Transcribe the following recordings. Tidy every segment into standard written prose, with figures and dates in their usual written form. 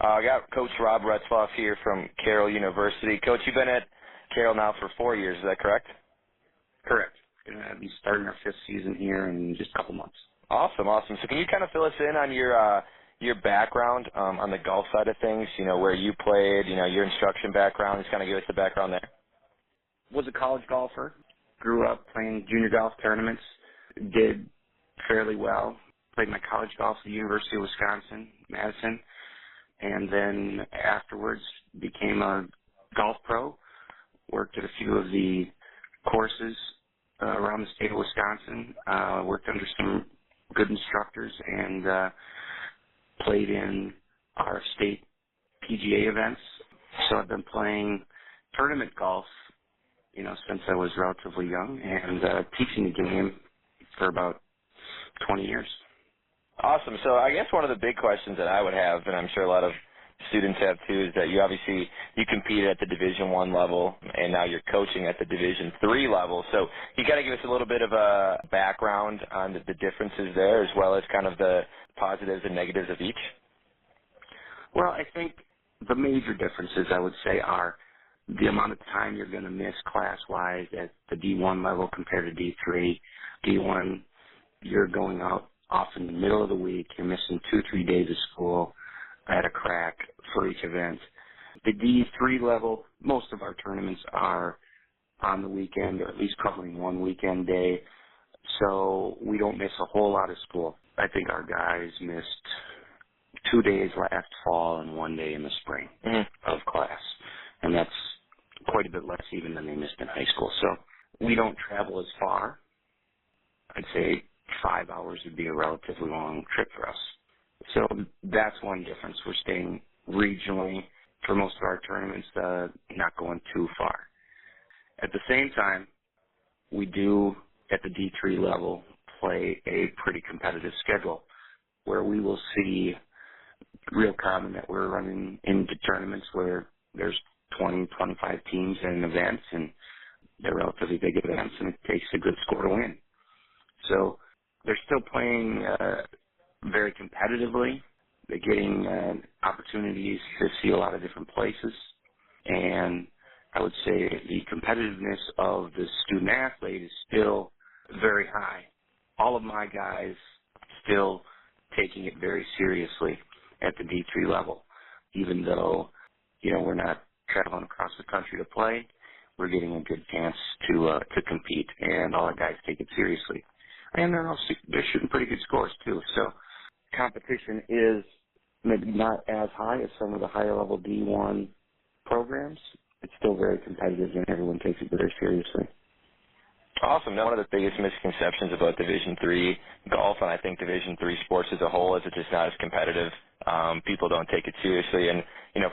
I got Coach Rob Retzlaff here from Carroll University. Coach, you've been at Carroll now for 4 years, is that correct? Correct. Going to be starting our fifth season here in just a couple months. Awesome, awesome. So can you kind of fill us in on your background on the golf side of things, where you played, your instruction background, just kind of give us the background there. Was a college golfer. Grew up playing junior golf tournaments. Did fairly well. Played my college golf at the University of Wisconsin, Madison. And then afterwards became a golf pro. Worked at a few of the courses around the state of Wisconsin. Worked under some good instructors and played in our state PGA events. So I've been playing tournament golf, since I was relatively young, and teaching the game for about 20 years. Awesome. So I guess one of the big questions that I would have, and I'm sure a lot of students have too, is that you competed at the Division I level, and now you're coaching at the Division III level. So you got to give us a little bit of a background on the differences there, as well as kind of the positives and negatives of each. Well, I think the major differences, I would say, are the amount of time you're going to miss class-wise at the D1 level compared to D3. D1, you're going out off in the middle of the week. You're missing 2-3 days of school at a crack for each event. The D3 level, most of our tournaments are on the weekend, or at least covering one weekend day, so we don't miss a whole lot of school. I think our guys missed 2 days last fall and 1 day in the spring of class, and that's quite a bit less even than they missed in high school. So we don't travel as far. I'd say 5 hours would be a relatively long trip for us. So that's one difference. We're staying regionally for most of our tournaments, not going too far. At the same time, we do, at the D3 level, play a pretty competitive schedule where we will see real common that we're running into tournaments where there's 20, 25 teams in an event, and they're relatively big events, and it takes a good score to win. So they're still playing very competitively. They're getting opportunities to see a lot of different places, and I would say the competitiveness of the student athlete is still very high. All of my guys still taking it very seriously at the D3 level, even though, we're not traveling across the country to play. We're getting a good chance to compete, and all our guys take it seriously. And they're shooting pretty good scores, too. So competition is maybe not as high as some of the higher-level D1 programs. It's still very competitive, and everyone takes it very seriously. Awesome. Now, one of the biggest misconceptions about Division III golf, and I think Division III sports as a whole, is it's just not as competitive. People don't take it seriously. And,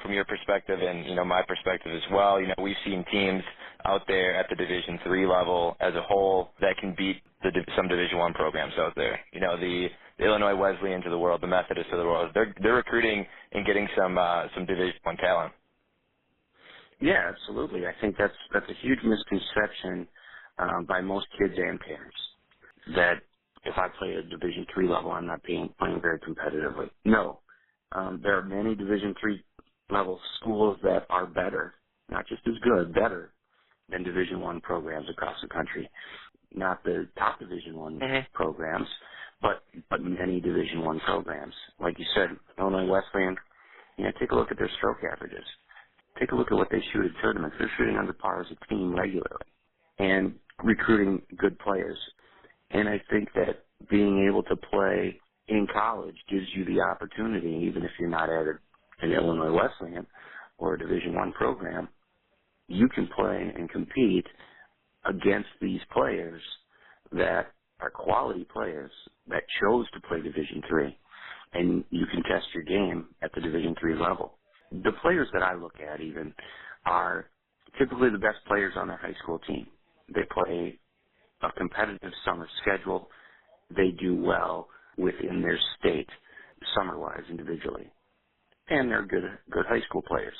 from your perspective and, my perspective as well, we've seen teams out there at the Division III level as a whole that can beat some Division I programs out there. The Illinois Wesleyans of the world, the Methodists of the world, they're recruiting and getting some Division I talent. Yeah, absolutely. I think that's a huge misconception by most kids and parents, that if I play at Division III level, I'm not playing very competitively. No. There are many Division III level schools that are better, not just as good, better than Division I programs across the country. Not the top Division I programs, but many Division I programs. Like you said, Illinois Wesleyan, take a look at their stroke averages. Take a look at what they shoot at tournaments. They're shooting under par as a team regularly and recruiting good players. And I think that being able to play in college gives you the opportunity, even if you're not at an Illinois Wesleyan or a Division I program, you can play and compete against these players that are quality players that chose to play Division III, and you can test your game at the Division III level. The players that I look at even are typically the best players on their high school team. They play a competitive summer schedule. They do well within their state, summer-wise, individually. And they're good high school players.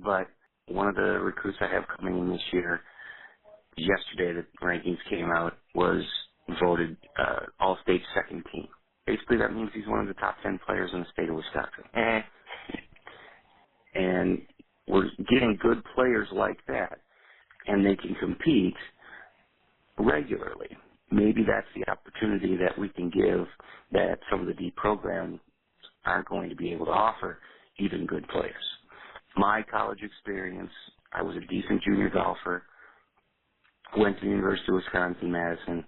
But one of the recruits I have coming in this year, yesterday the rankings came out, was voted All-State second team. Basically, that means he's one of the top 10 players in the state of Wisconsin. getting good players like that, and they can compete regularly. Maybe that's the opportunity that we can give that some of the D programs aren't going to be able to offer even good players. My college experience, I was a decent junior golfer, went to the University of Wisconsin-Madison,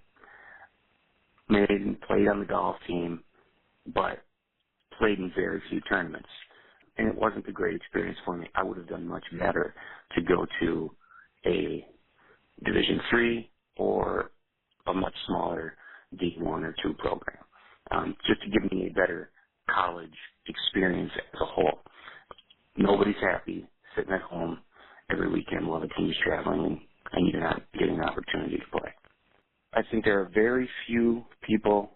played on the golf team, but played in very few tournaments. And it wasn't a great experience for me. I would have done much better to go to a Division III or a much smaller D1 or 2 program, just to give me a better college experience as a whole. Nobody's happy sitting at home every weekend while the team's traveling and you're not getting an opportunity to play. I think there are very few people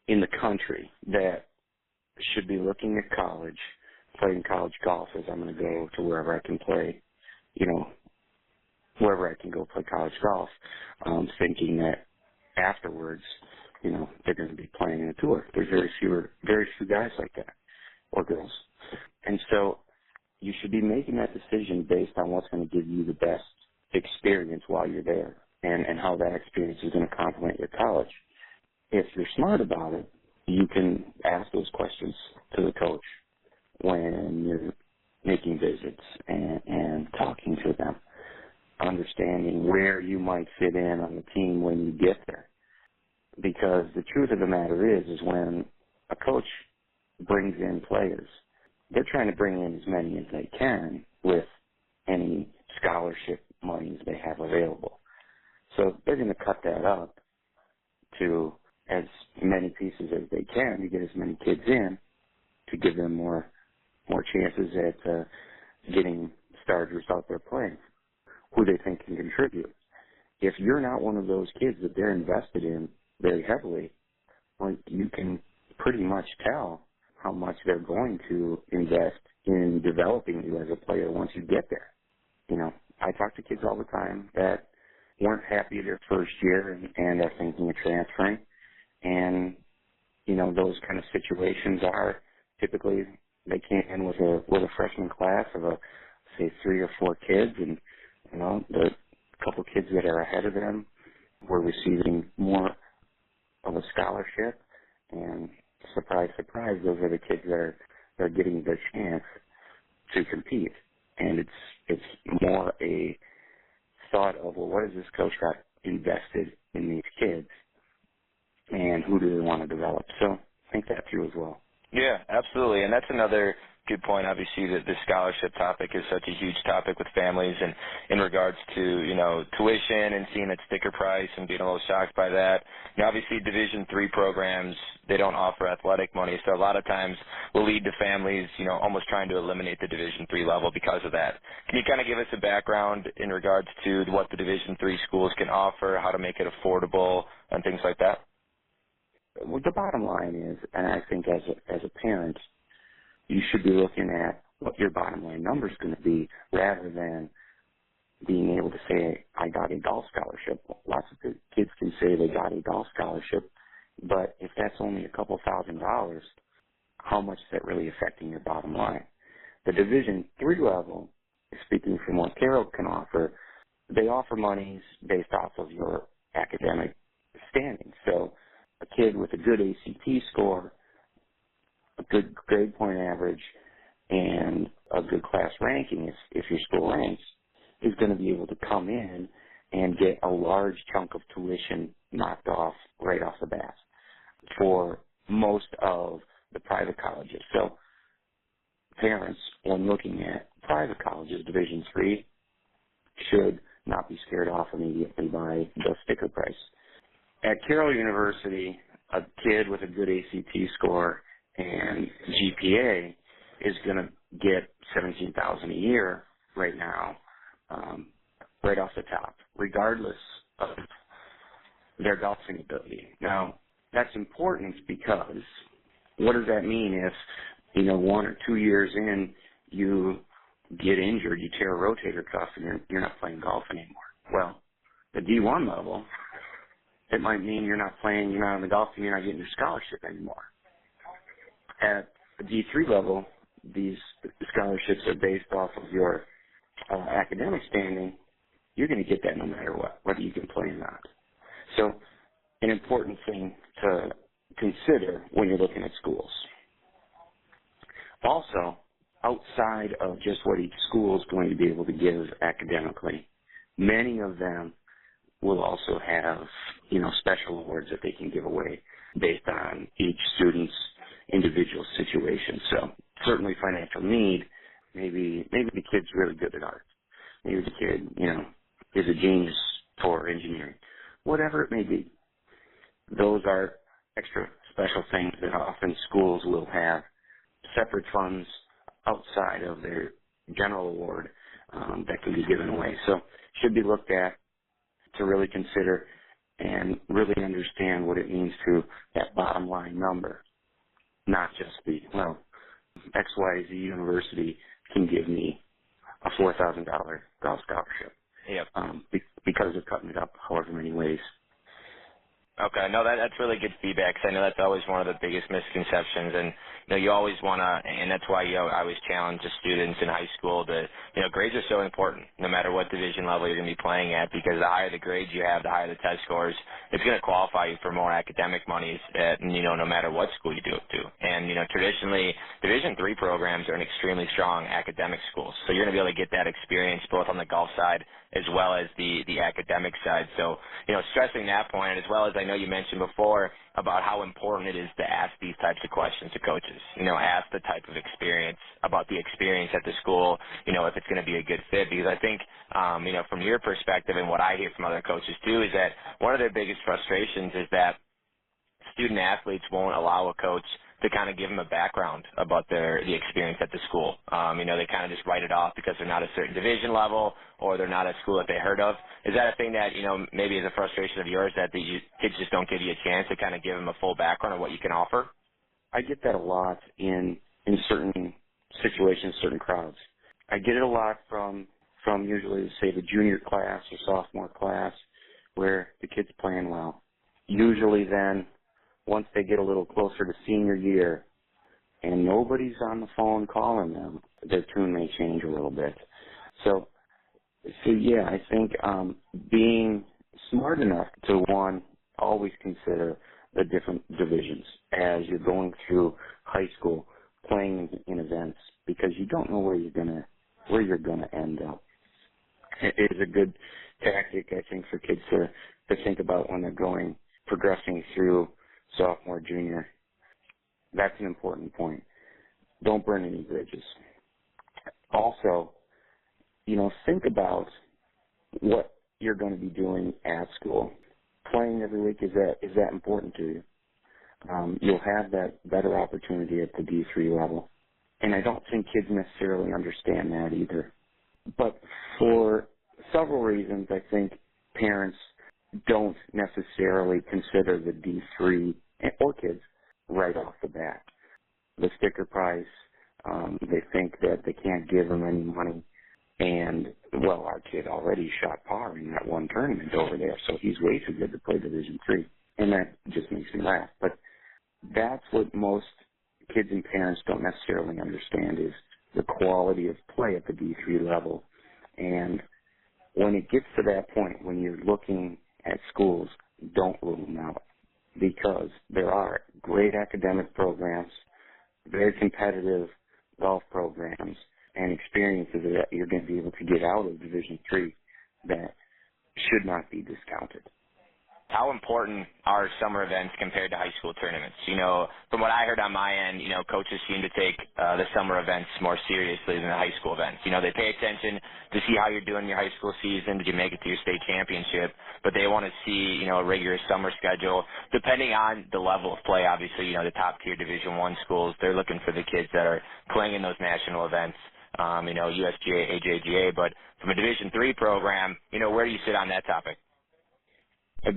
in the country that should be looking at college, playing college golf as I'm going to go to wherever I can play, wherever I can go play college golf, thinking that afterwards, they're going to be playing in a tour. There's very few guys like that, or girls. And so you should be making that decision based on what's going to give you the best experience while you're there and how that experience is going to complement your college. If you're smart about it, you can ask those questions to the coach when you're making visits and talking to them, understanding where you might fit in on the team when you get there. Because the truth of the matter is when a coach brings in players, they're trying to bring in as many as they can with any scholarship monies they have available. So they're going to cut that up to as many pieces as they can to get as many kids in to give them more chances at getting starters out there playing who they think can contribute. If you're not one of those kids that they're invested in very heavily, well, you can pretty much tell how much they're going to invest in developing you as a player once you get there. I talk to kids all the time that weren't happy their first year and are thinking of transferring. And, those kind of situations are typically they came in with a freshman class of say 3 or 4 kids, and, the couple kids that are ahead of them were receiving more of a scholarship, and surprise, surprise, those are the kids that are getting the chance to compete. And it's more a thought of, well, what has this coach got invested in these kids, and who do they want to develop? So think that through as well. Yeah, absolutely. And that's another good point. Obviously, the scholarship topic is such a huge topic with families, and in regards to, tuition and seeing that sticker price and being a little shocked by that. Obviously, Division III programs, they don't offer athletic money, so a lot of times will lead to families, almost trying to eliminate the Division III level because of that. Can you kind of give us a background in regards to what the Division III schools can offer, how to make it affordable, and things like that? Well, the bottom line is, and I think as a parent, you should be looking at what your bottom line number is going to be rather than being able to say, I got a golf scholarship. Lots of kids can say they got a golf scholarship, but if that's only a couple $1,000s, how much is that really affecting your bottom line? The Division III level, speaking from what Carroll can offer, they offer monies based off of your academic standing. So a kid with a good ACT score, a good grade point average, and a good class ranking, if your school ranks, is going to be able to come in and get a large chunk of tuition knocked off right off the bat for most of the private colleges. So parents, when looking at private colleges, Division III, should not be scared off immediately by the sticker price. At Carroll University, a kid with a good ACT score and GPA is going to get $17,000 a year right now, right off the top, regardless of their golfing ability. Now, that's important because what does that mean if, 1 or 2 years in, you get injured, you tear a rotator cuff, and you're not playing golf anymore? Well, the D1 level, it might mean you're not playing, you're not on the golf team, you're not getting your scholarship anymore. At the D3 level, these scholarships are based off of your academic standing, you're going to get that no matter what, whether you can play or not. So an important thing to consider when you're looking at schools. Also, outside of just what each school is going to be able to give academically, many of them will also have, special awards that they can give away based on each student's individual situation. So certainly financial need, maybe the kid's really good at art. Maybe the kid, is a genius for engineering. Whatever it may be. Those are extra special things that often schools will have separate funds outside of their general award that can be given away. So should be looked at to really consider and really understand what it means to that bottom line number, not just the, XYZ University can give me a $4,000 golf scholarship. Yep. Because they're cutting it up however many ways. Okay, no, that's really good feedback. 'Cause I know that's always one of the biggest misconceptions, and you always want to, and that's why I always challenge the students in high school to, grades are so important, no matter what division level you're going to be playing at, because the higher the grades you have, the higher the test scores, it's going to qualify you for more academic monies, no matter what school you do it to. And traditionally, Division III programs are an extremely strong academic schools, so you're going to be able to get that experience both on the golf side as well as the academic side. So, stressing that point, as well as I know you mentioned before about how important it is to ask these types of questions to coaches. Ask the type of experience about the experience at the school, if it's going to be a good fit. Because I think, from your perspective and what I hear from other coaches too, is that one of their biggest frustrations is that student athletes won't allow a coach to kind of give them a background about the experience at the school. They kind of just write it off because they're not a certain division level or they're not a school that they heard of. Is that a thing that, maybe is a frustration of yours that the kids just don't give you a chance to kind of give them a full background of what you can offer? I get that a lot in certain situations, certain crowds. I get it a lot from usually, say, the junior class or sophomore class where the kid's playing well. Usually then, once they get a little closer to senior year and nobody's on the phone calling them, their tune may change a little bit. So yeah, I think being smart enough to, one, always consider the different divisions as you're going through high school, playing in events, because you don't know where you're gonna end up. It is a good tactic, I think, for kids to think about when they're progressing through sophomore, junior. That's an important point. Don't burn any bridges. Also, think about what you're going to be doing at school. Playing every week, is that important to you? You'll have that better opportunity at the D3 level. And I don't think kids necessarily understand that either. But for several reasons, I think parents don't necessarily consider the D3 or kids right off the bat. The sticker price, they think that they can't give them any money. And, our kid already shot par in that one tournament over there, so he's way too good to play Division III. And that just makes me laugh. But that's what most kids and parents don't necessarily understand, is the quality of play at the D3 level. And when it gets to that point, when you're looking at schools, don't rule them out, because there are great academic programs, very competitive golf programs, and experiences that you're going to be able to get out of Division III that should not be discounted. How important are summer events compared to high school tournaments? From what I heard on my end, coaches seem to take the summer events more seriously than the high school events. They pay attention to see how you're doing in your high school season. Did you make it to your state championship? But they want to see, a rigorous summer schedule. Depending on the level of play, obviously, the top-tier Division I schools, they're looking for the kids that are playing in those national events, USGA, AJGA. But from a Division III program, where do you sit on that topic? A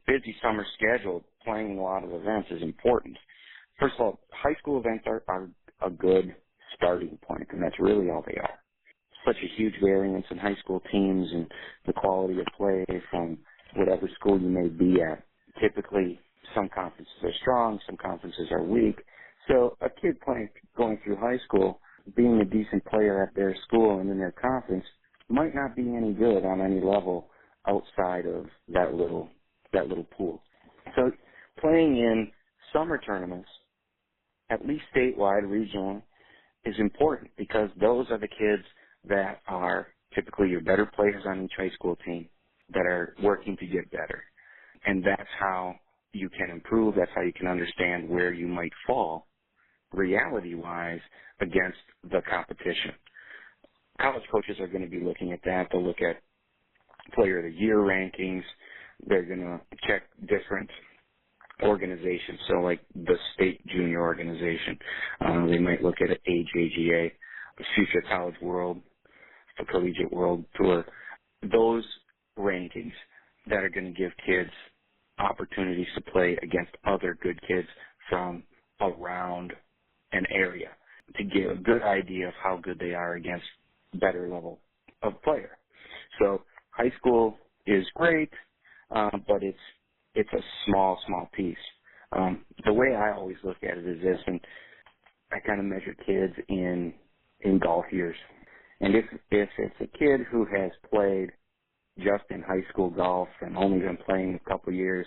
busy summer schedule, playing a lot of events is important. First of all, high school events are a good starting point, and that's really all they are. Such a huge variance in high school teams and the quality of play from whatever school you may be at. Typically, some conferences are strong, some conferences are weak. So a kid going through high school, being a decent player at their school and in their conference, might not be any good on any level outside of that little pool. So playing in summer tournaments, at least statewide, regional, is important because those are the kids that are typically your better players on each high school team that are working to get better. And that's how you can improve. That's how you can understand where you might fall reality-wise against the competition. College coaches are going to be looking at that. They'll look at player of the year rankings. They're going to check different organizations. So like the state junior organization, they might look at AJGA, the Future College World, the Collegiate World Tour. Those rankings that are going to give kids opportunities to play against other good kids from around an area to get a good idea of how good they are against better level of player. So high school is great, but it's a small piece. The way I always look at it is this, and I kind of measure kids in golf years. And if it's a kid who has played just in high school golf and only been playing a couple years,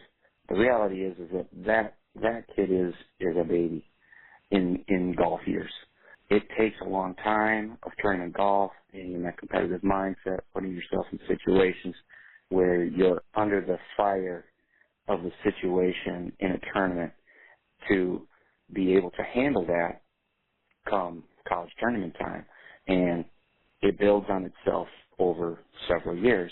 the reality is that kid is a baby in golf years. It takes a long time of tournament golf, being in that competitive mindset, putting yourself in situations where you're under the fire of the situation in a tournament to be able to handle that come college tournament time. And it builds on itself over several years.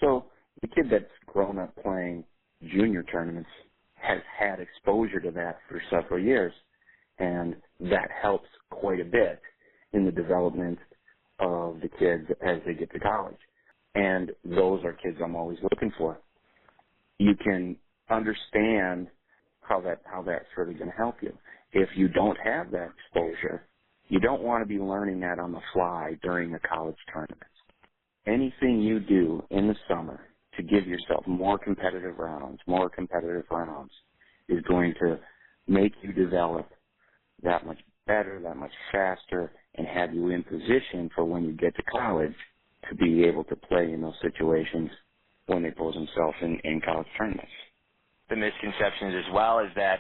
So the kid that's grown up playing junior tournaments has had exposure to that for several years, and that helps quite a bit in the development of the kids as they get to college. And those are kids I'm always looking for. You can understand how that's really going to help you. If you don't have that exposure, you don't want to be learning that on the fly during the college tournaments. Anything you do in the summer to give yourself more competitive rounds is going to make you develop that much better, that much faster, and have you in position for when you get to college to be able to play in those situations when they pose themselves in college tournaments. The misconceptions as well is that,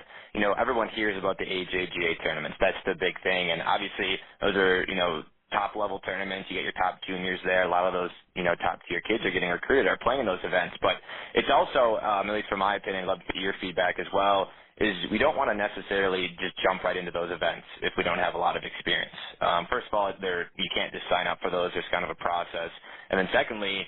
everyone hears about the AJGA tournaments. That's the big thing. And obviously those are, top level tournaments. You get your top juniors there. A lot of those, top tier kids are getting recruited, are playing in those events. But it's also, at least from my opinion, I'd love to get your feedback as well, is we don't want to necessarily just jump right into those events if we don't have a lot of experience. First of all, you can't just sign up for those. There's kind of a process. And then secondly,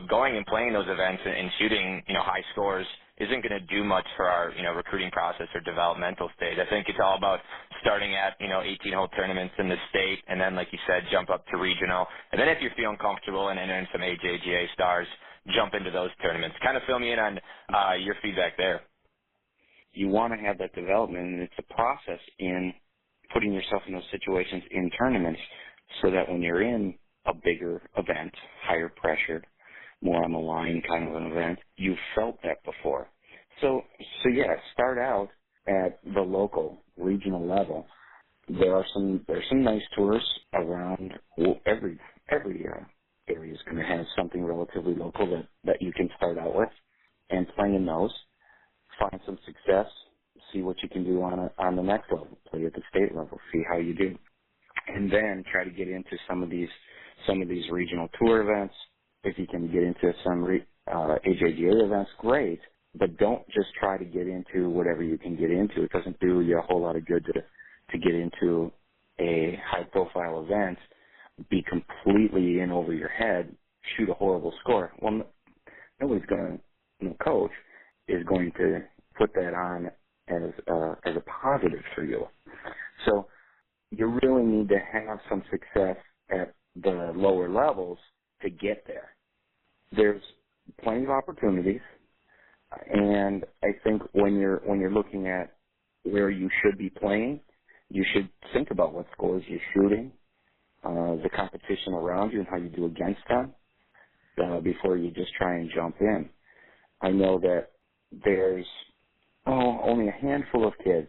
going and playing those events and shooting, high scores isn't going to do much for our, recruiting process or developmental stage. I think it's all about starting at, 18-hole tournaments in the state, and then, like you said, jump up to regional. And then if you're feeling comfortable and entering some AJGA stars, jump into those tournaments. Kind of fill me in on your feedback there. You want to have that development, and it's a process in putting yourself in those situations in tournaments so that when you're in a bigger event, higher pressured, more on the line kind of an event, you've felt that before. So yeah, start out at the local, regional level. There's some nice tours around. Every area is going to have something relatively local that you can start out with, and play in those. Find some success, see what you can do on the next level, play at the state level, see how you do, and then try to get into some of these regional tour events. If you can get into some AJGA events, great, but don't just try to get into whatever you can get into. It doesn't do you a whole lot of good to get into a high-profile event, be completely in over your head, shoot a horrible score. Well, nobody's going to, no coach is going to put that on as a positive for you. So you really need to have some success at the lower levels to get there. There's plenty of opportunities, and I think when you're looking at where you should be playing, you should think about what scores you're shooting, the competition around you and how you do against them before you just try and jump in. I know that there's only a handful of kids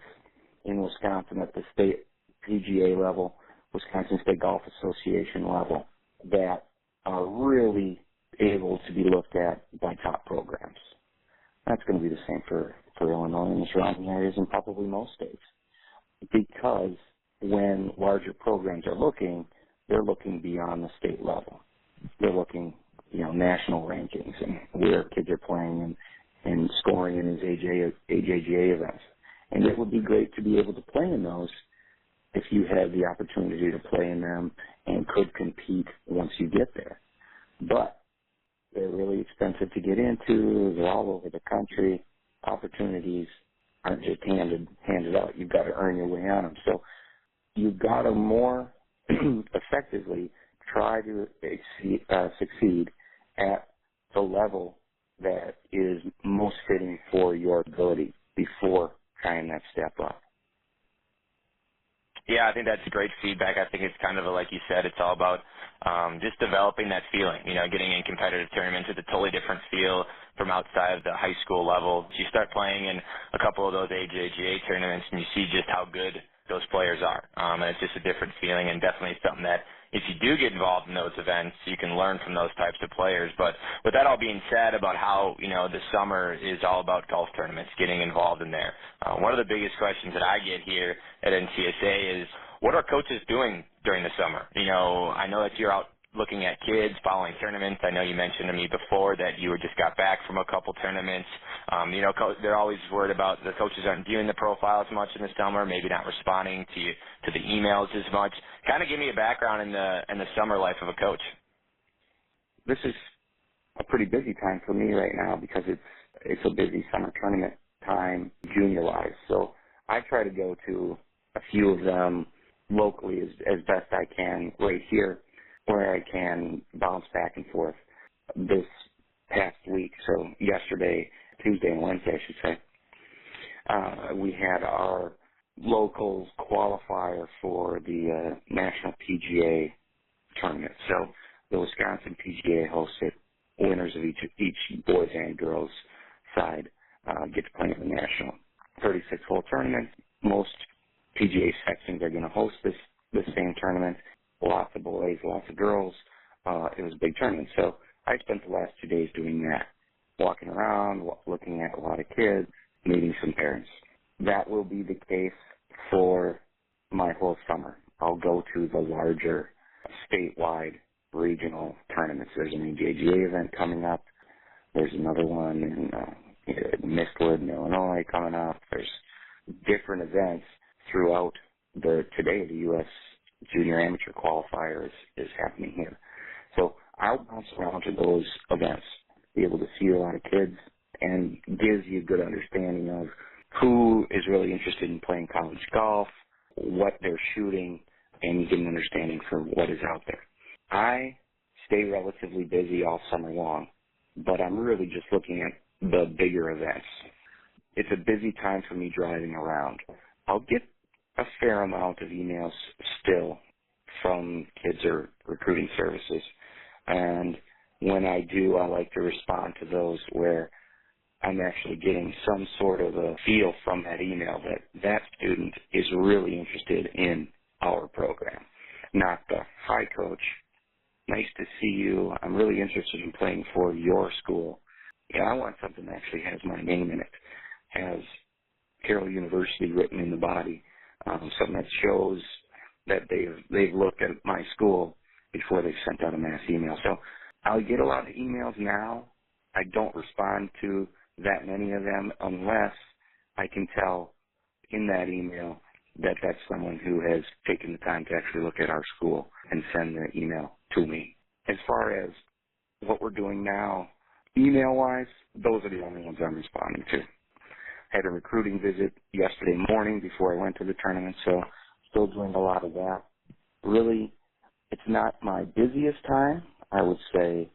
in Wisconsin at the state PGA level, Wisconsin State Golf Association level, that are really able to be looked at by top programs. That's going to be the same for Illinois and the surrounding areas and probably most states. Because when larger programs are looking, they're looking beyond the state level. They're looking, national rankings and where kids are playing and scoring in these AJGA events. And it would be great to be able to play in those if you have the opportunity to play in them and could compete once you get there. But they're really expensive to get into. They're all over the country. Opportunities aren't just handed out. You've got to earn your way on them. So you've got to more effectively try to succeed at the level that is most fitting for your ability before trying that step up. Yeah, I think that's great feedback. I think it's kind of like you said, it's all about just developing that feeling, getting in competitive tournaments with a totally different feel from outside of the high school level. You start playing in a couple of those AJGA tournaments and you see just how good those players are. And it's just a different feeling and definitely something that if you do get involved in those events, you can learn from those types of players. But with that all being said about how, the summer is all about golf tournaments, getting involved in there, one of the biggest questions that I get here at NCSA is, what are coaches doing during the summer? I know that you're out looking at kids, following tournaments. I know you mentioned to me before that you just got back from a couple tournaments. They're always worried about the coaches aren't viewing the profile as much in the summer, maybe not responding to the emails as much. Kind of give me a background in the summer life of a coach. This is a pretty busy time for me right now because it's a busy summer tournament time junior-wise. So I try to go to a few of them locally as best I can right here, where I can bounce back and forth. This past week, so yesterday, Tuesday and Wednesday, I should say, we had our locals qualifier for the National PGA tournament. So the Wisconsin PGA hosts it. Winners of each boys and girls side get to play in the national 36-hole tournament. Most PGA sections are going to host this same tournament. Lots of boys, lots of girls. It was a big tournament. So I spent the last 2 days doing that, walking around, looking at a lot of kids, meeting some parents. That will be the case for my whole summer. I'll go to the larger statewide regional tournaments. There's an AJGA event coming up. There's another one in Mistwood in Illinois coming up. There's different events throughout today. The U.S. Junior Amateur Qualifier is happening here. So I'll bounce around to those events, be able to see a lot of kids, and gives you a good understanding of who is really interested in playing college golf, what they're shooting, and you get an understanding for what is out there. I stay relatively busy all summer long, but I'm really just looking at the bigger events. It's a busy time for me driving around. I'll get a fair amount of emails still from kids or recruiting services, and when I do, I like to respond to those where I'm actually getting some sort of a feel from that email that student is really interested in our program, not the, hi coach, nice to see you, I'm really interested in playing for your school. Yeah, I want something that actually has my name in it, has Carroll University written in the body, something that shows that they've looked at my school before they've sent out a mass email. So I'll get a lot of emails now. I don't respond to that many of them unless I can tell in that email that that's someone who has taken the time to actually look at our school and send the email to me. As far as what we're doing now, email-wise, those are the only ones I'm responding to. Had a recruiting visit yesterday morning before I went to the tournament, so still doing a lot of that. Really, it's not my busiest time. I would say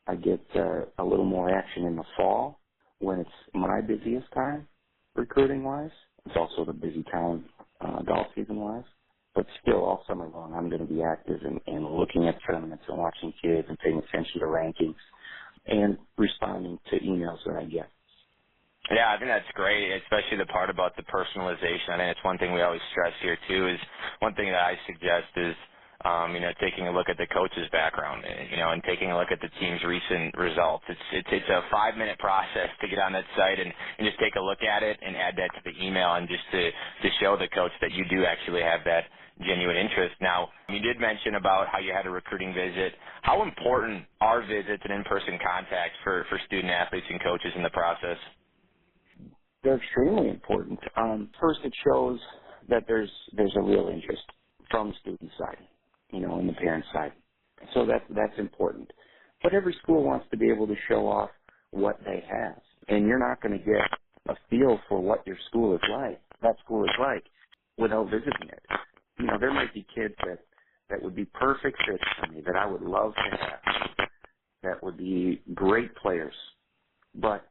I get a little more action in the fall when it's my busiest time recruiting-wise. It's also the busy time golf season-wise. But still, all summer long, I'm going to be active and looking at tournaments and watching kids and paying attention to rankings and responding to emails that I get. Yeah, I think that's great, especially the part about the personalization. I think it's one thing we always stress here, too, is one thing that I suggest is taking a look at the coach's background, and taking a look at the team's recent results. It's a 5-minute process to get on that site and just take a look at it and add that to the email and just to show the coach that you do actually have that genuine interest. Now, you did mention about how you had a recruiting visit. How important are visits and in-person contact for student athletes and coaches in the process? They're extremely important. First, it shows that there's a real interest from the student side, and the parent side. So that's important. But every school wants to be able to show off what they have, and you're not going to get a feel for what your school is like, that school is like, without visiting it. There might be kids that would be perfect fits for me, that I would love to have, that would be great players. But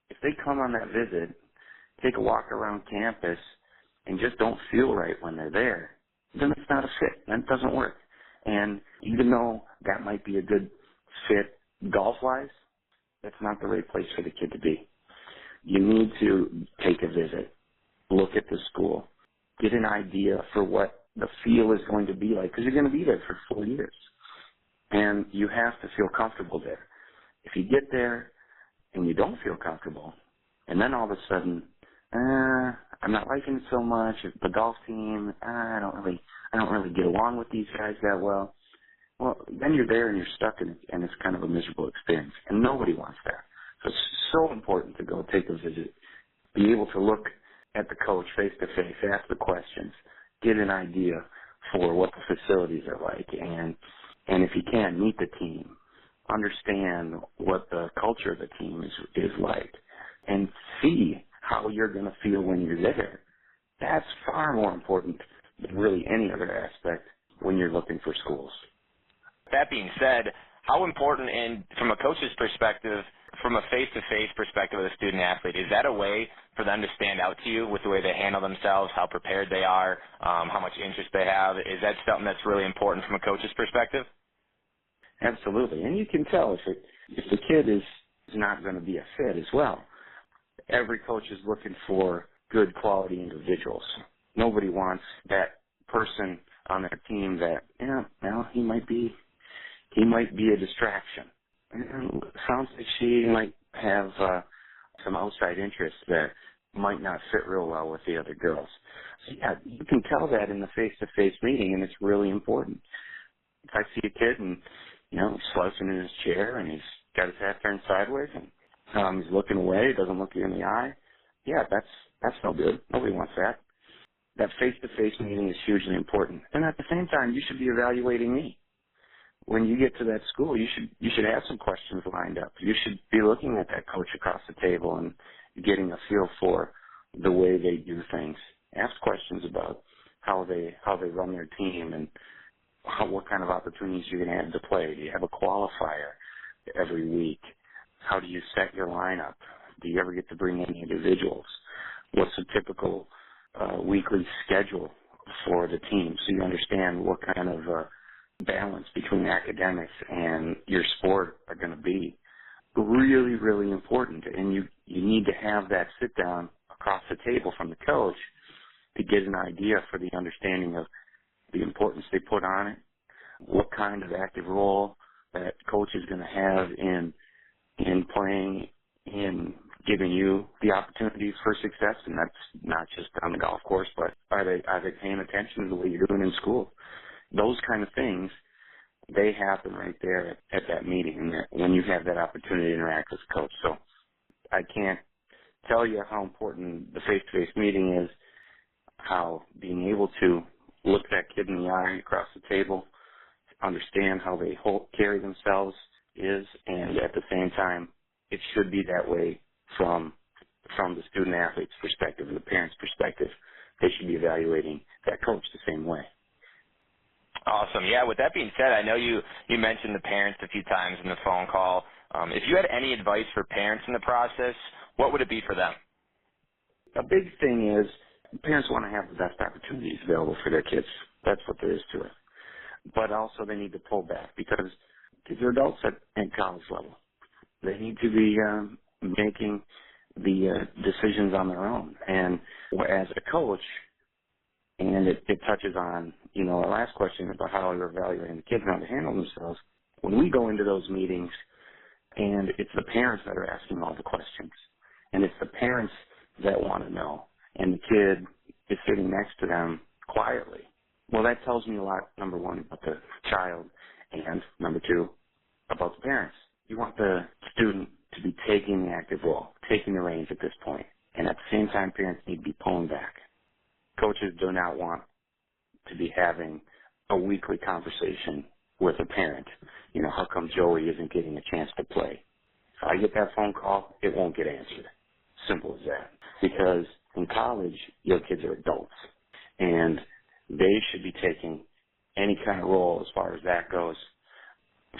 if they come on that visit, take a walk around campus, and just don't feel right when they're there, then it's not a fit. That doesn't work. And even though that might be a good fit golf-wise, that's not the right place for the kid to be. You need to take a visit, look at the school, get an idea for what the feel is going to be like, because you're going to be there for 4 years. And you have to feel comfortable there. If you get there and you don't feel comfortable, and then all of a sudden, I'm not liking it so much, the golf team, I don't really get along with these guys that well. Well, then you're there and you're stuck in it, and it's kind of a miserable experience, and nobody wants that. So it's so important to go take a visit, be able to look at the coach face to face, ask the questions, get an idea for what the facilities are like, and if you can, meet the team, understand what the culture of the team is like, and see how you're going to feel when you're there. That's far more important than really any other aspect when you're looking for schools. That being said, how important, and from a coach's perspective, from a face-to-face perspective of a student athlete, is that a way for them to stand out to you with the way they handle themselves, how prepared they are, how much interest they have? Is that something that's really important from a coach's perspective? Absolutely. And you can tell if the kid is not going to be a fit as well. Every coach is looking for good quality individuals. Nobody wants that person on their team that, he might be a distraction. And it sounds like she might have some outside interests that might not fit real well with the other girls. So yeah, you can tell that in the face-to-face meeting, and it's really important. If I see a kid and, he's slouching in his chair and he's got his hat turned sideways and he's looking away, doesn't look you in the eye, yeah, that's no good. Nobody wants that. That face-to-face meeting is hugely important. And at the same time, you should be evaluating me. When you get to that school, you should have some questions lined up. You should be looking at that coach across the table and getting a feel for the way they do things. Ask questions about how they run their team and what kind of opportunities you're going to have to play. Do you have a qualifier every week? How do you set your lineup? Do you ever get to bring in individuals? What's a typical weekly schedule for the team so you understand what kind of balance between academics and your sport are going to be? Really, really important. And you need to have that sit down across the table from the coach to get an idea for the understanding of the importance they put on it, what kind of active role that coach is going to have in playing, in giving you the opportunities for success. And that's not just on the golf course, but are they paying attention to the way you're doing in school? Those kind of things, they happen right there at that meeting when you have that opportunity to interact with the coach. So I can't tell you how important the face-to-face meeting is, how being able to look that kid in the eye across the table, understand how they carry themselves is, and at the same time, it should be that way from the student-athlete's perspective, the parent's perspective. They should be evaluating that coach the same way. Awesome. Yeah, with that being said, I know you mentioned the parents a few times in the phone call. If you had any advice for parents in the process, what would it be for them? A big thing is parents want to have the best opportunities available for their kids. That's what there is to it. But also they need to pull back because kids are adults at college level. They need to be making the decisions on their own. And as a coach, And it touches on, our last question about how we're evaluating the kids and how to handle themselves. When we go into those meetings, and it's the parents that are asking all the questions, and it's the parents that want to know, and the kid is sitting next to them quietly. Well, that tells me a lot, number one, about the child, and number two, about the parents. You want the student to be taking the active role, taking the reins at this point, and at the same time, parents need to be pulling back. Coaches do not want to be having a weekly conversation with a parent. How come Joey isn't getting a chance to play? If I get that phone call, it won't get answered. Simple as that. Because in college, your kids are adults, and they should be taking any kind of role as far as that goes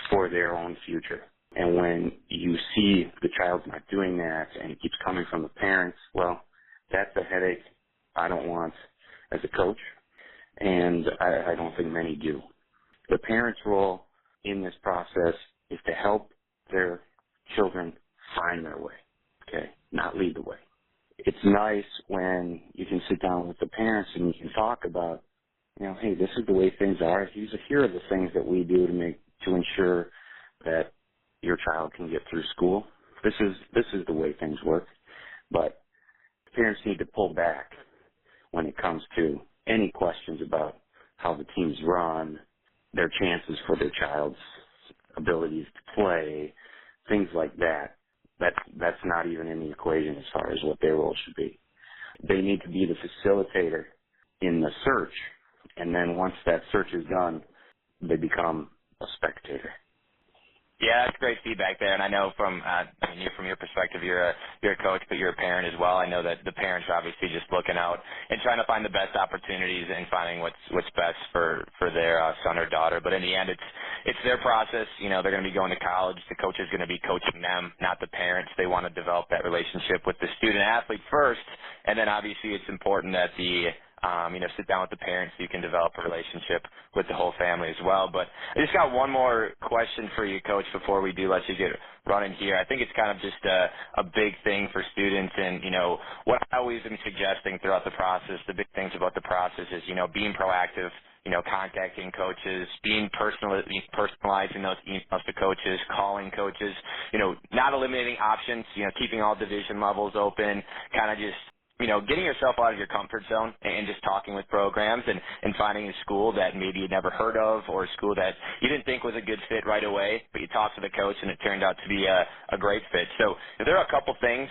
for their own future. And when you see the child's not doing that and it keeps coming from the parents, well, that's a headache I don't want as a coach, and I don't think many do. The parents' role in this process is to help their children find their way, okay, not lead the way. It's nice when you can sit down with the parents and you can talk about, hey, this is the way things are. Here are the things that we do to ensure that your child can get through school. This is the way things work. But parents need to pull back when it comes to any questions about how the teams run, their chances for their child's abilities to play, things like that. That's not even in the equation as far as what their role should be. They need to be the facilitator in the search, and then once that search is done, they become a spectator. Yeah, that's great feedback there, and I know from your perspective, you're a coach, but you're a parent as well. I know that the parents are obviously just looking out and trying to find the best opportunities and finding what's best for their son or daughter. But in the end, it's their process. They're going to be going to college. The coach is going to be coaching them, not the parents. They want to develop that relationship with the student athlete first, and then obviously it's important that the sit down with the parents so you can develop a relationship with the whole family as well. But I just got one more question for you, Coach, before we do let you get running here. I think it's kind of just a big thing for students, and, what I always am suggesting throughout the process, the big things about the process is, being proactive, contacting coaches, personalizing those emails to coaches, calling coaches, not eliminating options, keeping all division levels open, kind of just getting yourself out of your comfort zone and just talking with programs and finding a school that maybe you'd never heard of, or a school that you didn't think was a good fit right away, but you talked to the coach and it turned out to be a great fit. So if there are a couple things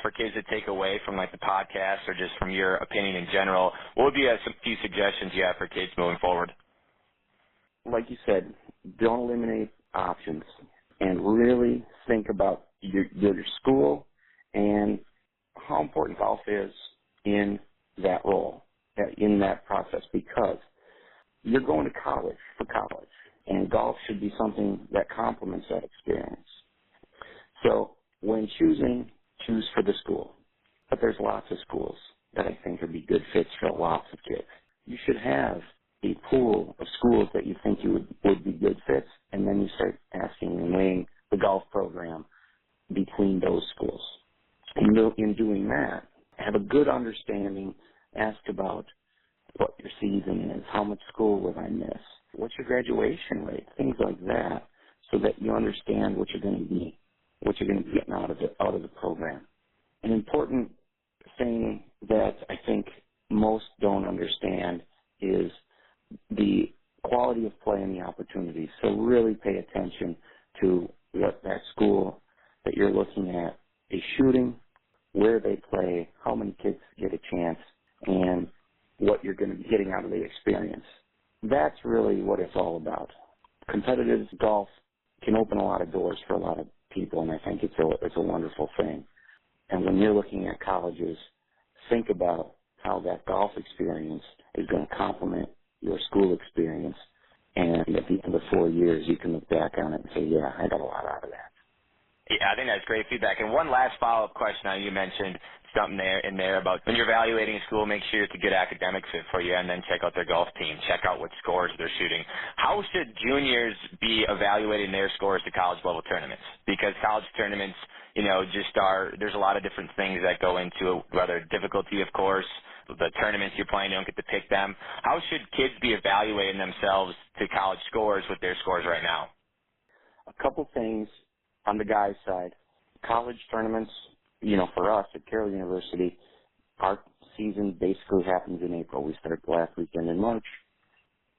for kids to take away from like the podcast or just from your opinion in general, what would be some few suggestions you have for kids moving forward? Like you said, don't eliminate options and really think about your school and how important golf is in that role, in that process, because you're going to college for college, and golf should be something that complements that experience. So when choose for the school. But there's lots of schools that I think would be good fits for lots of kids. You should have a pool of schools that you think would be good fits, and then you start asking and weighing the golf program between those schools. In doing that, have a good understanding, ask about what your season is, how much school will I miss, what's your graduation rate, things like that, so that you understand what you're going to be getting out of the program. An important thing that I think most don't understand is the quality of play and the opportunities. So really pay attention to what that school that you're looking at is shooting, where they play, how many kids get a chance, and what you're going to be getting out of the experience. That's really what it's all about. Competitive golf can open a lot of doors for a lot of people, and I think it's a wonderful thing. And when you're looking at colleges, think about how that golf experience is going to complement your school experience, and at the end of 4 years, you can look back on it and say, yeah, I got a lot out of that. Yeah, I think that's great feedback. And one last follow-up question. Now, you mentioned something in there about when you're evaluating a school, make sure it's a good academic fit for you, and then check out their golf team, check out what scores they're shooting. How should juniors be evaluating their scores to college-level tournaments? Because college tournaments, there's a lot of different things that go into it, whether difficulty, of course, the tournaments you're playing, you don't get to pick them. How should kids be evaluating themselves to college scores with their scores right now? A couple things on the guys' side. College tournaments, for us at Carroll University, our season basically happens in April. We start the last weekend in March,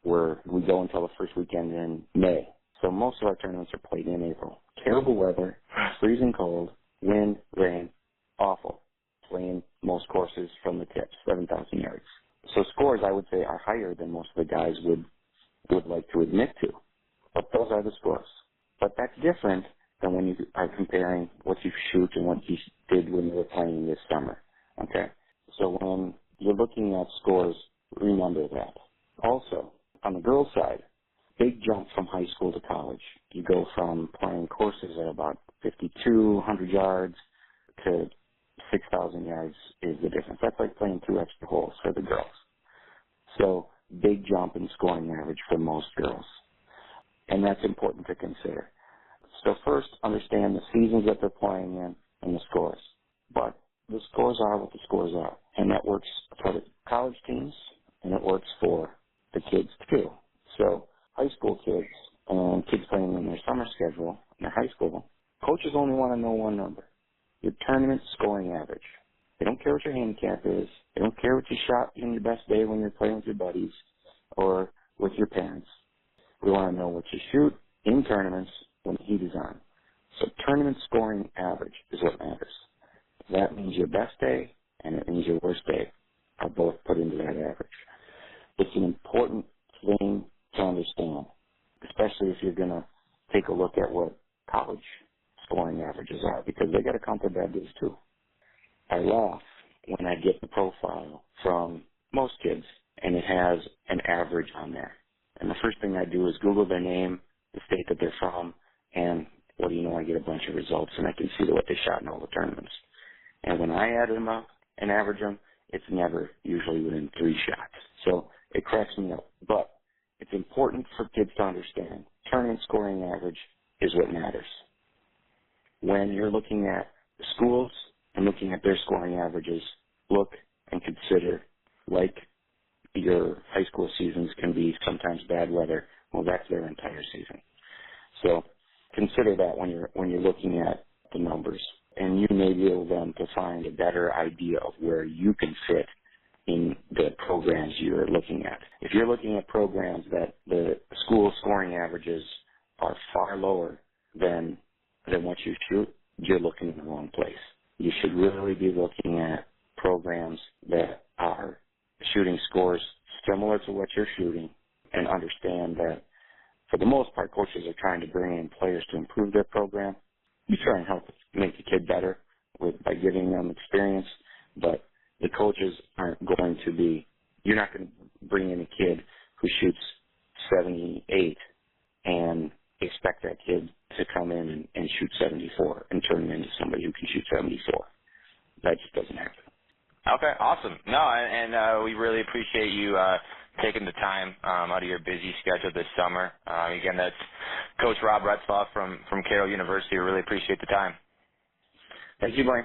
where we go until the first weekend in May. So most of our tournaments are played in April. Terrible weather, freezing cold, wind, rain, awful. Playing most courses from the tips, 7,000 yards. So scores, I would say, are higher than most of the guys would like to admit to. But those are the scores. But that's different than when you are comparing what you shoot and what you did when you were playing this summer. Okay? So when you're looking at scores, remember that. Also, on the girls' side, big jump from high school to college. You go from playing courses at about 5,200 yards to 6,000 yards is the difference. That's like playing 2 extra holes for the girls. So big jump in scoring average for most girls. And that's important to consider. So first, understand the seasons that they're playing in and the scores. But the scores are what the scores are. And that works for the college teams, and it works for the kids too. So high school kids and kids playing in their summer schedule in their high school, coaches only want to know one number: your tournament scoring average. They don't care what your handicap is. They don't care what you shot in your best day when you're playing with your buddies or with your parents. We want to know what you shoot in tournaments when the heat is on. So tournament scoring average is what matters. That means your best day and it means your worst day are both put into that average. It's an important thing to understand, especially if you're going to take a look at what college scoring averages are, because they got to count their bad days too. I laugh when I get the profile from most kids and it has an average on there. And the first thing I do is Google their name, the state that they're from, and what do you know, I get a bunch of results and I can see what they shot in all the tournaments. And when I add them up and average them, it's never usually within 3 shots. So it cracks me up. But it's important for kids to understand tournament scoring average is what matters. When you're looking at the schools and looking at their scoring averages, look and consider, like your high school seasons can be sometimes bad weather. Well, that's their entire season. So consider that when you're looking at the numbers. And you may be able then to find a better idea of where you can fit in the programs you're looking at. If you're looking at programs that the school scoring averages are far lower than what you shoot, you're looking in the wrong place. You should really be looking at programs that are shooting scores similar to what you're shooting, and understand that for the most part, coaches are trying to bring in players to improve their program. You try and help make the kid better by giving them experience, but the coaches aren't going to be, you're not going to bring in a kid who shoots 78 and expect that kid to come in and shoot 74 and turn him into somebody who can shoot 74. That just doesn't happen. Okay, awesome. No, and we really appreciate you taking the time out of your busy schedule this summer. Again, that's Coach Rob Retzlaff from Carroll University. We really appreciate the time. Thank you, Blaine.